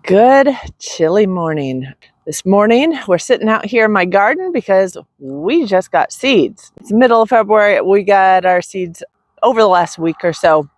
Good chilly morning. This morning we're sitting out here in my garden because we just got seeds. It's the middle of February. We got our seeds over the last week or so,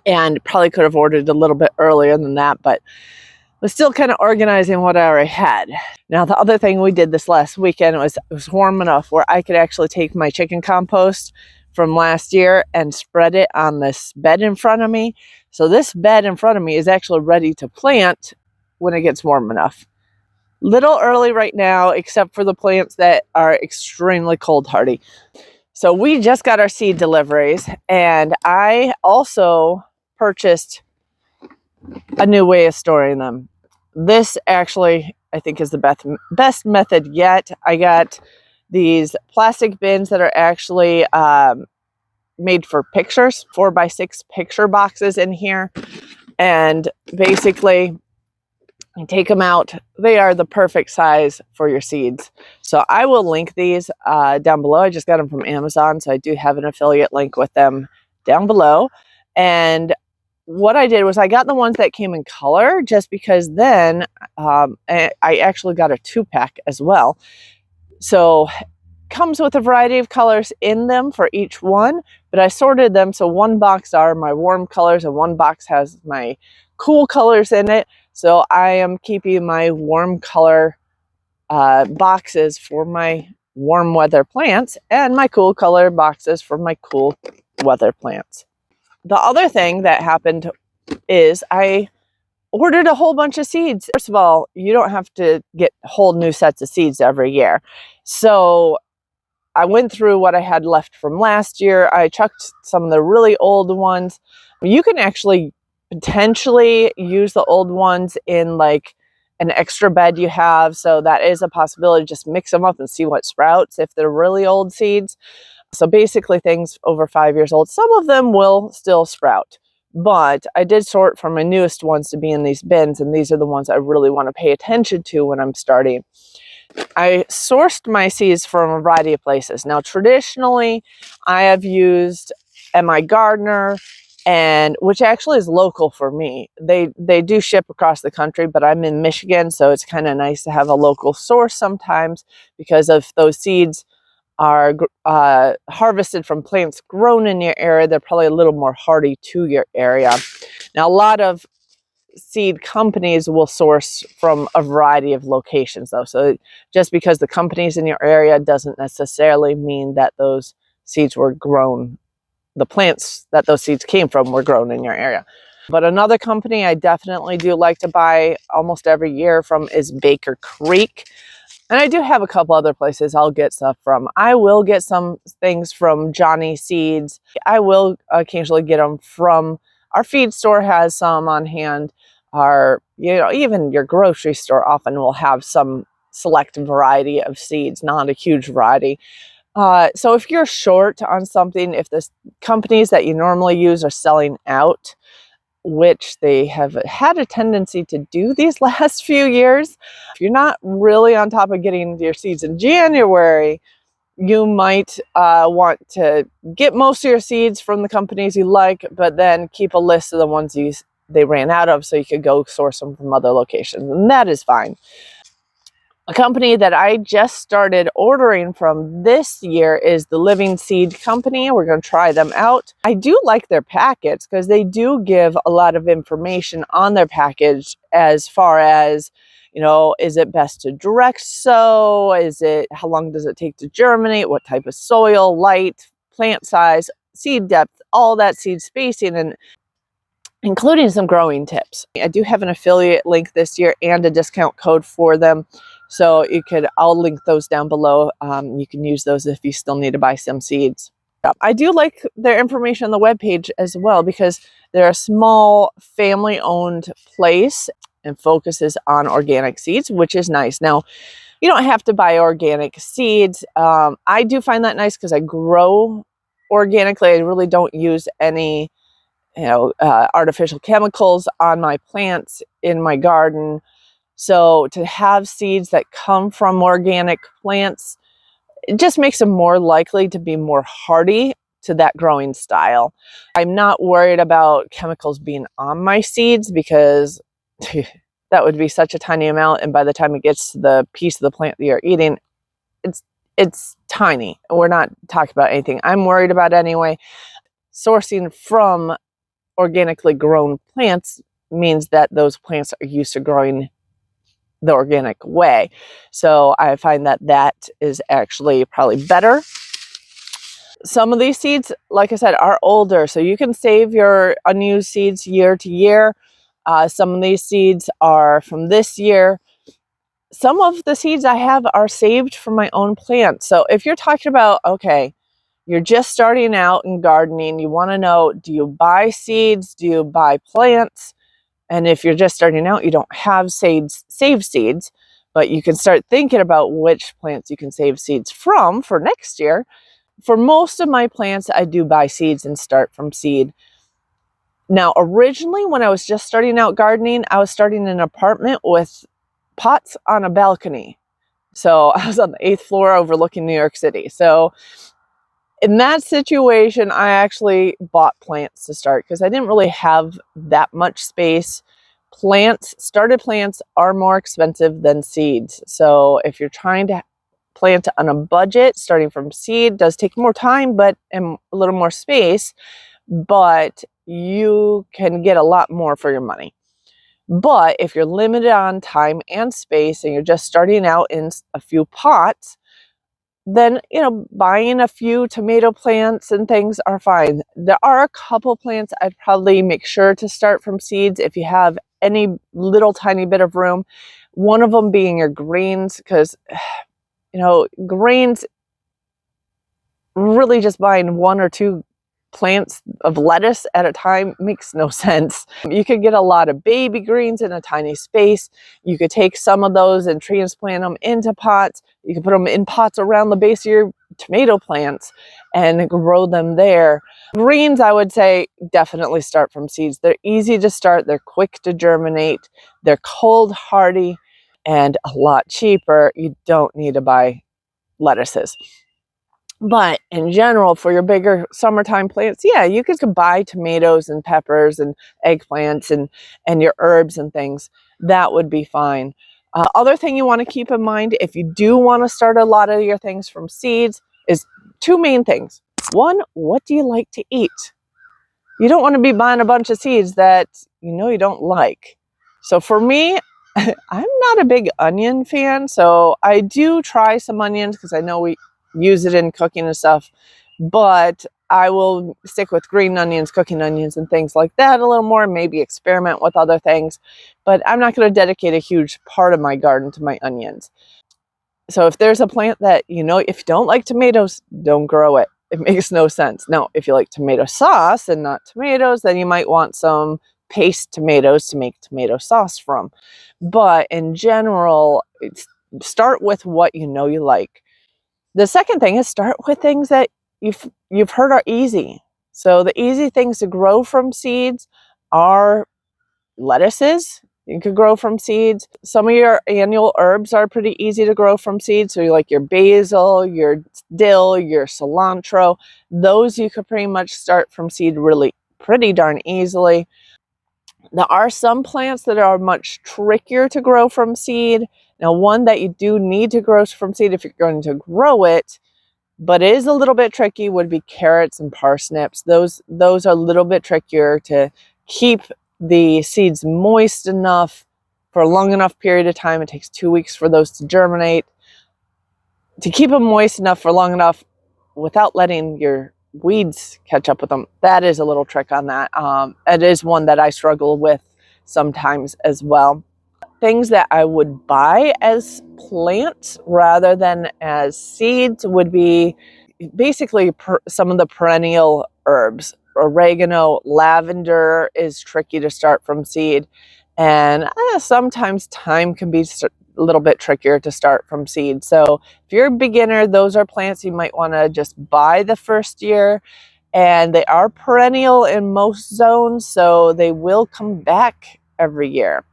and probably could have ordered a little bit earlier than that, but was still kind of organizing what I already had. Now, the other thing we did this last weekend was it was warm enough where I could actually take my chicken compost from last year and spread it on this bed in front of me. So this bed in front of me is actually ready to plant when it gets warm enough. Little early right now, except for the plants that are extremely cold hardy. So we just got our seed deliveries, and I also purchased a new way of storing them. This actually, I think, is the best method yet. I got these plastic bins that are actually made for pictures, 4x6 picture boxes in here. And basically, you take them out. They are the perfect size for your seeds. So I will link these down below. I just got them from Amazon, so I do have an affiliate link with them down below. And what I did was I got the ones that came in color, just because then I actually got a 2-pack as well. So comes with a variety of colors in them for each one, but I sorted them so one box are my warm colors and one box has my cool colors in it. So I am keeping my warm color boxes for my warm weather plants and my cool color boxes for my cool weather plants. The other thing that happened is I ordered a whole bunch of seeds. First of all, you don't have to get whole new sets of seeds every year. So I went through what I had left from last year. I chucked some of the really old ones. You can actually potentially use the old ones in like an extra bed you have. So that is a possibility. Just mix them up and see what sprouts if they're really old seeds. So basically things over 5 years old, some of them will still sprout. But I did sort for my newest ones to be in these bins, and these are the ones I really want to pay attention to when I'm starting. I sourced my seeds from a variety of places. Now, traditionally, I have used MI Gardener, and which actually is local for me. They do ship across the country, but I'm in Michigan, so it's kind of nice to have a local source sometimes, because if those seeds are harvested from plants grown in your area, they're probably a little more hardy to your area. Now, a lot of seed companies will source from a variety of locations, though. So just because the company's in your area doesn't necessarily mean that those seeds were grown, the plants that those seeds came from were grown in your area. But another company I definitely do like to buy almost every year from is Baker Creek. And I do have a couple other places I'll get stuff from. I will get some things from Johnny Seeds. I will occasionally get them from our feed store, has some on hand. Our, even your grocery store often will have some select variety of seeds, not a huge variety. So if you're short on something, if the companies that you normally use are selling out, which they have had a tendency to do these last few years, if you're not really on top of getting your seeds in January, you might want to get most of your seeds from the companies you like, but then keep a list of the ones they ran out of so you could go source them from other locations, and that is fine. A company that I just started ordering from this year is the Living Seed Company. We're going to try them out. I do like their packets because they do give a lot of information on their package as far as, is it best to direct sow? How long does it take to germinate? What type of soil, light, plant size, seed depth, all that, seed spacing, and including some growing tips. I do have an affiliate link this year and a discount code for them. So I'll link those down below. You can use those if you still need to buy some seeds. I do like their information on the webpage as well, because they're a small family-owned place and focuses on organic seeds, which is nice. Now, you don't have to buy organic seeds. I do find that nice because I grow organically. I really don't use any artificial chemicals on my plants in my garden. So to have seeds that come from organic plants, it just makes them more likely to be more hardy to that growing style. I'm not worried about chemicals being on my seeds because that would be such a tiny amount. And by the time it gets to the piece of the plant that you're eating, it's tiny. We're not talking about anything I'm worried about anyway. Sourcing from organically grown plants means that those plants are used to growing the organic way. So I find that that is actually probably better. Some of these seeds, like I said, are older, so you can save your unused seeds year to year. Some of these seeds are from this year. Some of the seeds I have are saved from my own plants. So if you're talking about, okay, you're just starting out in gardening, you want to know, do you buy seeds? Do you buy plants? And if you're just starting out, you don't have saved seeds, but you can start thinking about which plants you can save seeds from for next year. For most of my plants, I do buy seeds and start from seed. Now, originally, when I was just starting out gardening, I was starting in an apartment with pots on a balcony. So I was on the 8th floor overlooking New York City. So in that situation, I actually bought plants to start because I didn't really have that much space. Started plants are more expensive than seeds. So if you're trying to plant on a budget, starting from seed does take more time, but and a little more space, but you can get a lot more for your money. But if you're limited on time and space and you're just starting out in a few pots, then, buying a few tomato plants and things are fine. There are a couple plants I'd probably make sure to start from seeds if you have any little tiny bit of room. One of them being your greens, because, greens, really just buying one or two plants of lettuce at a time makes no sense. You could get a lot of baby greens in a tiny space. You could take some of those and transplant them into pots. You can put them in pots around the base of your tomato plants and grow them there. Greens, I would say, definitely start from seeds. They're easy to start. They're quick to germinate. They're cold hardy and a lot cheaper. You don't need to buy lettuces. But in general, for your bigger summertime plants, yeah, you could buy tomatoes and peppers and eggplants and your herbs and things. That would be fine. Other thing you want to keep in mind if you do want to start a lot of your things from seeds is two main things. One, what do you like to eat? You don't want to be buying a bunch of seeds that you don't like. So for me, I'm not a big onion fan, so I do try some onions because I know we use it in cooking and stuff, but I will stick with green onions, cooking onions, and things like that a little more, maybe experiment with other things, but I'm not going to dedicate a huge part of my garden to my onions. So if there's a plant that, if you don't like tomatoes, don't grow it. It makes no sense. Now, if you like tomato sauce and not tomatoes, then you might want some paste tomatoes to make tomato sauce from. But in general, start with what you like. The second thing is start with things that you've heard are easy. So the easy things to grow from seeds are lettuces. You could grow from seeds. Some of your annual herbs are pretty easy to grow from seeds. So you like your basil, your dill, your cilantro. Those you could pretty much start from seed really pretty darn easily. There are some plants that are much trickier to grow from seed. Now, one that you do need to grow from seed if you're going to grow it, but it is a little bit tricky, would be carrots and parsnips. Those are a little bit trickier to keep the seeds moist enough for a long enough period of time. It takes 2 weeks for those to germinate. To keep them moist enough for long enough without letting your weeds catch up with them, that is a little trick on that. It is one that I struggle with sometimes as well. Things that I would buy as plants rather than as seeds would be basically some of the perennial herbs. Oregano, lavender is tricky to start from seed, and sometimes thyme can be a little bit trickier to start from seed. So if you're a beginner, those are plants you might want to just buy the first year, and they are perennial in most zones, so they will come back every year.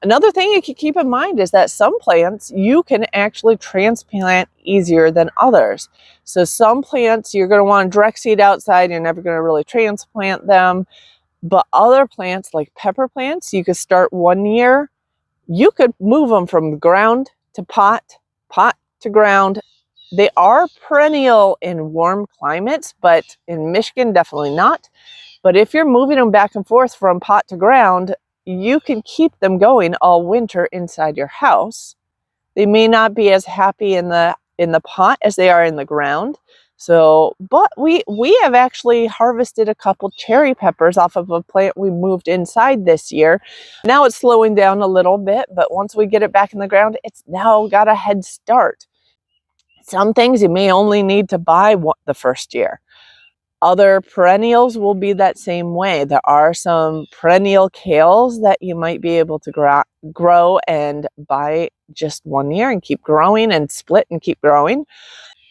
Another thing you can keep in mind is that some plants you can actually transplant easier than others. So some plants you're going to want to direct seed outside, you're never going to really transplant them. But other plants like pepper plants, you could start one year you could move them from ground to pot, pot to ground. They are perennial in warm climates, but in Michigan, definitely not. But if you're moving them back and forth from pot to ground, you can keep them going all winter inside your house. They may not be as happy in the pot as they are in the ground. So, but we have actually harvested a couple cherry peppers off of a plant we moved inside this year. Now it's slowing down a little bit, but once we get it back in the ground, it's now got a head start. Some things you may only need to buy the first year. Other perennials will be that same way. There are some perennial kales that you might be able to grow and buy just 1 year and keep growing, and split and keep growing.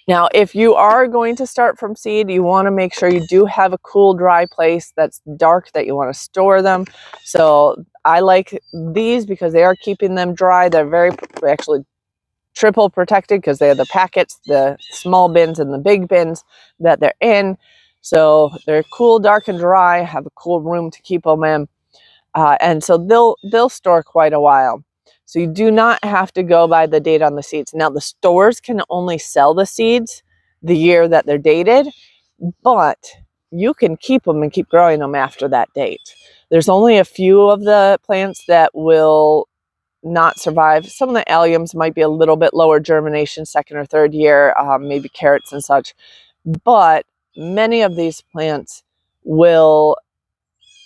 Now, if you are going to start from seed, you want to make sure you do have a cool, dry place that's dark that you want to store them. So I like these because they are keeping them dry. They're very actually triple protected because they have the packets, the small bins and the big bins that they're in. So they're cool, dark, and dry, have a cool room to keep them in. And so they'll store quite a while. So you do not have to go by the date on the seeds. Now, the stores can only sell the seeds the year that they're dated, but you can keep them and keep growing them after that date. There's only a few of the plants that will not survive. Some of the alliums might be a little bit lower germination, second or third year, maybe carrots and such. But many of these plants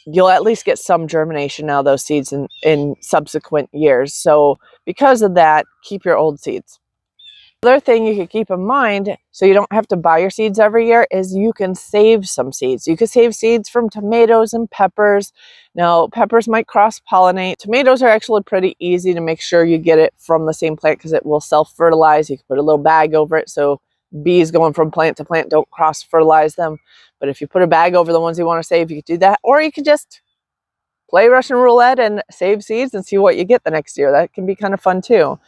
you'll at least get some germination out of those seeds in subsequent years. So because of that, keep your old seeds. Another thing you could keep in mind, so you don't have to buy your seeds every year, is you can save some seeds. You could save seeds from tomatoes and peppers. Now, peppers might cross-pollinate. Tomatoes are actually pretty easy to make sure you get it from the same plant because it will self-fertilize. You can put a little bag over it so bees going from plant to plant don't cross-fertilize them. But if you put a bag over the ones you want to save, you could do that. Or you could just play Russian roulette and save seeds and see what you get the next year. That can be kind of fun too.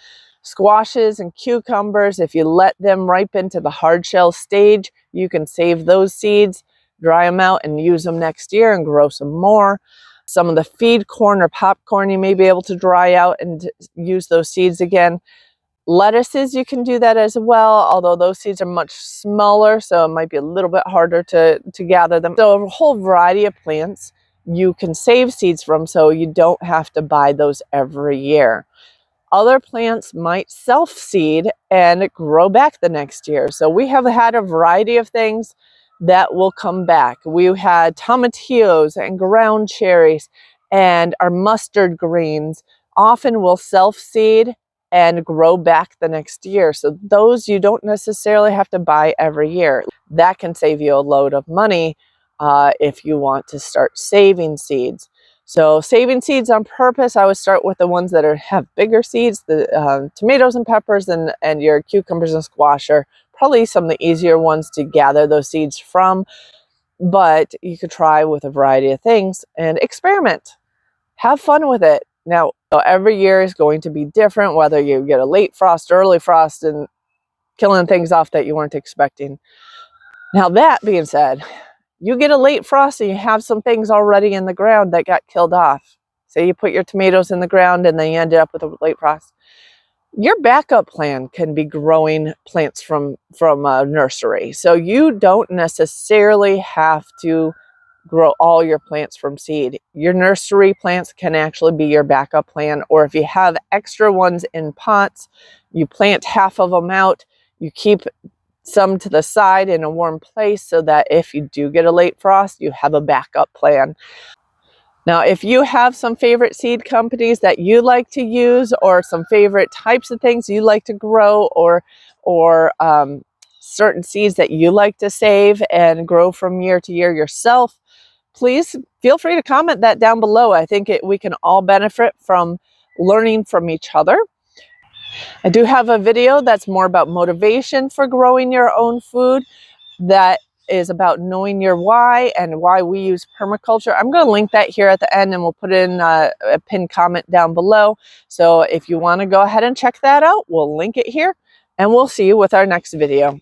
Squashes and cucumbers, if you let them ripen to the hard shell stage, you can save those seeds, dry them out, and use them next year and grow some more. Some of the feed corn or popcorn you may be able to dry out and use those seeds again. Lettuces, you can do that as well, although those seeds are much smaller, so it might be a little bit harder to gather them. So a whole variety of plants you can save seeds from, so you don't have to buy those every year. Other plants might self-seed and grow back the next year. So we have had a variety of things that will come back. We had tomatillos and ground cherries, and our mustard greens often will self-seed and grow back the next year. So those you don't necessarily have to buy every year. That can save you a load of money if you want to start saving seeds. So saving seeds on purpose, I would start with the ones that have bigger seeds. The tomatoes and peppers and your cucumbers and squash are probably some of the easier ones to gather those seeds from. But you could try with a variety of things and experiment. Have fun with it. Now, every year is going to be different, whether you get a late frost, early frost, and killing things off that you weren't expecting. Now, that being said, you get a late frost and you have some things already in the ground that got killed off. Say you put your tomatoes in the ground and then you ended up with a late frost. Your backup plan can be growing plants from a nursery. So you don't necessarily have to grow all your plants from seed. Your nursery plants can actually be your backup plan, or if you have extra ones in pots, you plant half of them out, you keep some to the side in a warm place so that if you do get a late frost, you have a backup plan. Now, if you have some favorite seed companies that you like to use, or some favorite types of things you like to grow, or certain seeds that you like to save and grow from year to year yourself, please feel free to comment that down below. I think we can all benefit from learning from each other. I do have a video that's more about motivation for growing your own food, that is about knowing your why and why we use permaculture. I'm going to link that here at the end, and we'll put in a pinned comment down below. So if you want to go ahead and check that out, we'll link it here, and we'll see you with our next video.